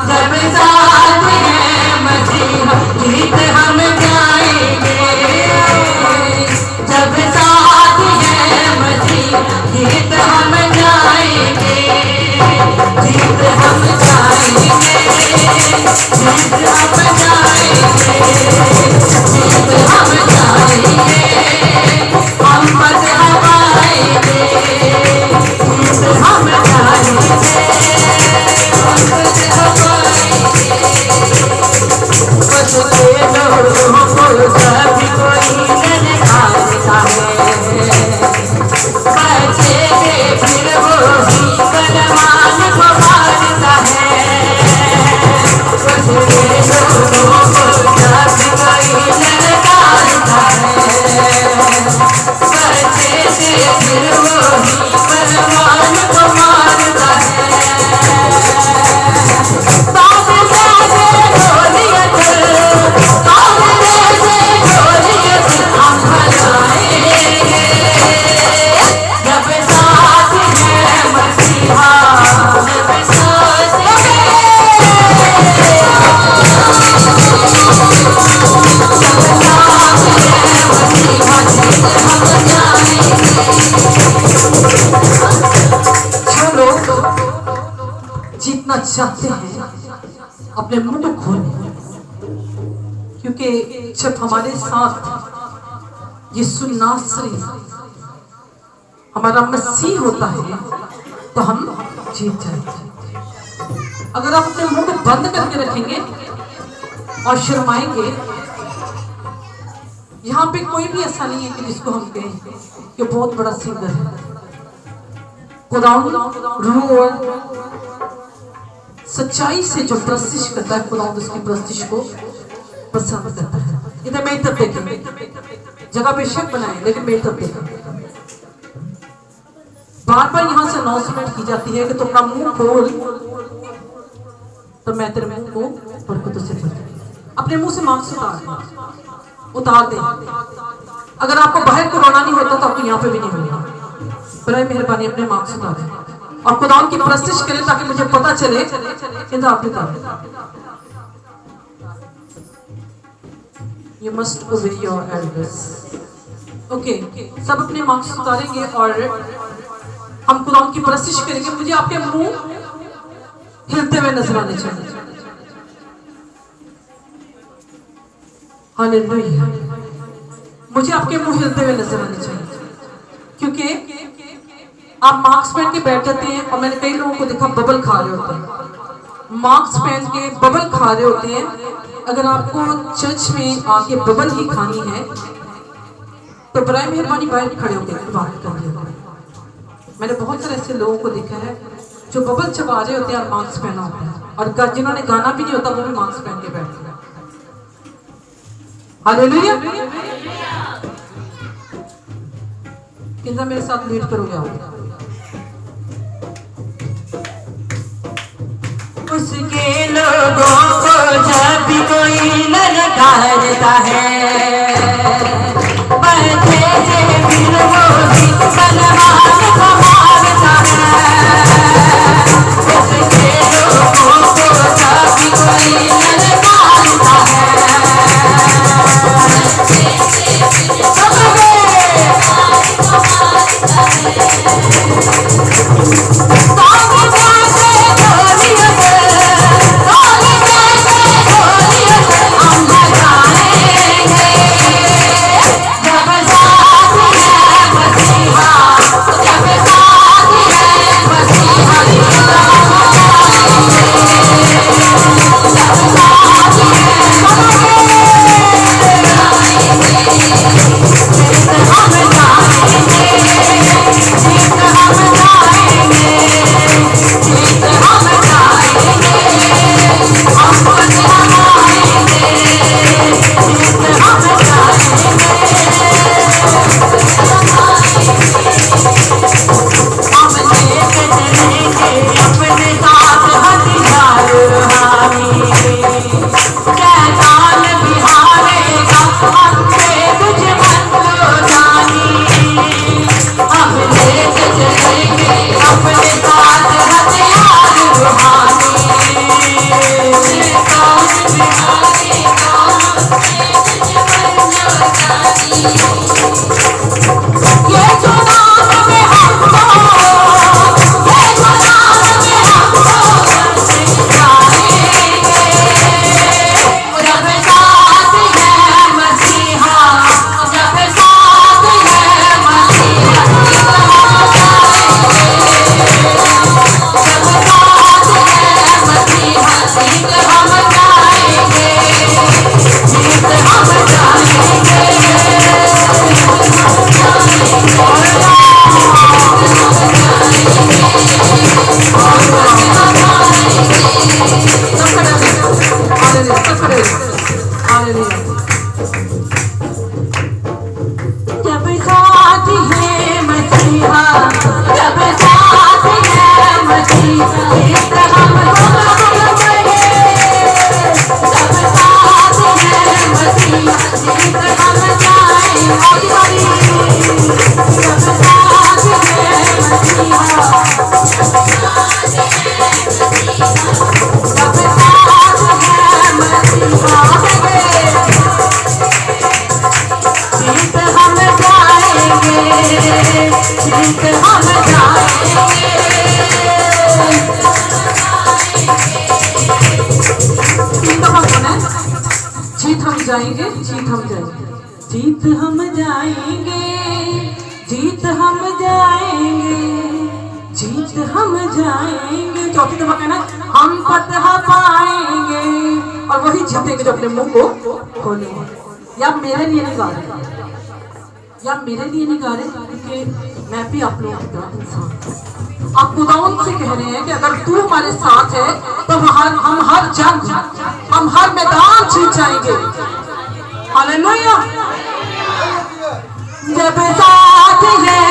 जब साथ है मसीहा गीत हम गाएंगे, जब साथ है मसीहा गीत हम गाएंगे, गीत हम गाएंगे, गीत हम गाएंगे, गीत हम गाएंगे, हम बस हवाएंगे, गीत हम गाएंगे, हम बस हवाएंगे। बस के लोगों को जब कोई ललकारता है, बचेंगे फिर वो ही बलवान को मारता है। बस के लोगों को जब कोई ललकारता है, बचेंगे फिर वो ही बलवान को मारता है। जीतना चाहते हैं अपने मुंह को खोलें, क्योंकि जब हमारे साथ यीशु नासरी हमारा मसीह होता है तो हम जीत जाते हैं। अगर आप अपने मुंह को बंद करके रखेंगे और शर्माएंगे, यहाँ पे कोई भी ऐसा नहीं है कि जिसको हम कहें कि बहुत बड़ा सिंगर है। खुदा सच्चाई से जो प्रस्तिश करता है, खुदा उसकी प्रस्तिश को पसंद करता है। इधर मेरी तरफ देखें, जगह बेशक बनाए लेकिन मेरी तरफ देखें। बार बार यहाँ से अनाउंसमेंट की जाती है कि तो अपना मुंह खोल, तो मैं तेरे मुंह को बरकतों से भर दूं। अपने मुंह से मांग उतार दे। अगर आपको बाहर कोरोना नहीं होता तो आपको यहाँ पे भी नहीं मिलेगा। बड़े मेहरबानी अपने मांग से उतार दे और खुदा की प्रस्तिश करें ताकि मुझे पता चले कि आप You must obey your elders. Okay, सब अपने मार्क्स उतारेंगे और हम खुदा की प्रस्तिश करेंगे। मुझे आपके मुंह हिलते हुए नजर आने चाहिए। हालेलुया। मुझे आपके मुंह हिलते हुए नजर आने चाहिए, क्योंकि आप मास्क पहन के बैठ जाते हैं और मैंने कई लोगों को देखा बबल खा रहे होते हैं। मास्क पहन के बबल खा रहे होते हैं। अगर आपको चर्च में आके बबल ही खानी है तो बराए मेहरबानी बाहर खड़े होकर बात कर दिया। मैंने बहुत सारे ऐसे लोगों को देखा है जो बबल चबा रहे होते हैं और मास्क पहना होता है, और जिन्होंने गाना भी नहीं होता वो भी मास्क पहन के बैठते हैं। हालेलुया। कितना मेरे साथ लीड करोगे आप? उसके लोगों को जब भी कोई ललकारता है, बच्चे से फिर वो भी बलवान को मारता है। उसके लोगों को जब भी कोई ललकारता है, जाएंगे, जीत हम जाएंगे, जीत हम जाएंगे, जीत हम जाएंगे, जीत हम जाएंगे। चौथी दफा कहना हम फतह पाएंगे, और वही जीतेंगे जो अपने मुंह को खोलेंगे। या मेरे लिए नहीं गा रहे, या मेरे लिए नहीं गा रहे, क्योंकि मैं भी आप लोगों की तरह इंसान। आप खुदावंद से कह रहे हैं कि अगर तू हमारे साथ है तो हम हर जंग, हम हर मैदान जीत जाएंगे। हालेलुया। जब साथ है